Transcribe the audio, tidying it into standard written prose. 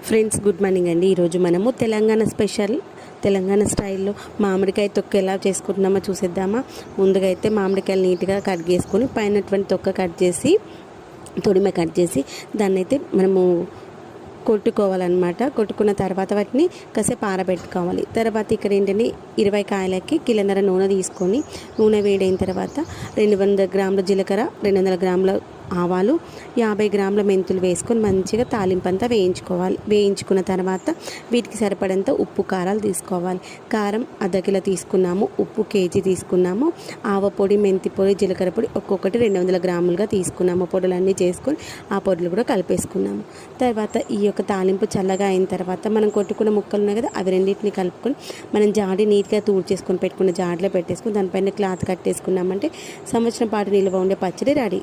Friends good morning అండి. ఈరోజు మనము తెలంగాణ స్పెషల్ తెలంగాణ స్టైల్లో మామిడికాయ తొక్క ఎలా చేసుకుంటున్నామో చూసేద్దామా. ముందుగా అయితే మామిడికాయలు నీట్గా కట్ చేసుకొని పైనటువంటి తొక్క కట్ చేసి తొడిమ కట్ చేసి దాన్ని అయితే మనము కొట్టుకోవాలన్నమాట. కొట్టుకున్న తర్వాత వాటిని కాసేపు ఆరబెట్టుకోవాలి. తర్వాత ఇక్కడ ఏంటంటే 20 కాయలకి కిలోన్నర నూనె తీసుకొని నూనె వేడైన తర్వాత 200 గ్రాముల జీలకర్ర, 200 గ్రాముల ఆవాలు, 50 గ్రాముల మెంతులు వేసుకొని మంచిగా తాలింపు అంతా వేయించుకోవాలి. వేయించుకున్న తర్వాత వీటికి సరిపడంత ఉప్పు కారాలు తీసుకోవాలి. కారం అర్ధ కిలో తీసుకున్నాము, ఉప్పు కేజీ తీసుకున్నాము, ఆవ పొడి, మెంతి పొడి, జీలకర్ర పొడి ఒక్కొక్కటి 200 గ్రాములుగా తీసుకున్నాము. పొడులన్నీ చేసుకొని ఆ పొడులు కూడా కలిపేసుకున్నాము. తర్వాత ఈ యొక్క తాలింపు చల్లగా అయిన తర్వాత మనం కొట్టుకున్న ముక్కలు ఉన్నాయి కదా, అవి రెండింటిని కలుపుకొని మనం జాడి నీట్గా తూడు చేసుకొని పెట్టుకున్న జాడిలో పెట్టేసుకొని దానిపైన క్లాత్ కట్టేసుకున్నామంటే సంవత్సరం పాటు నిల్వ ఉండే పచ్చడి రెడీ.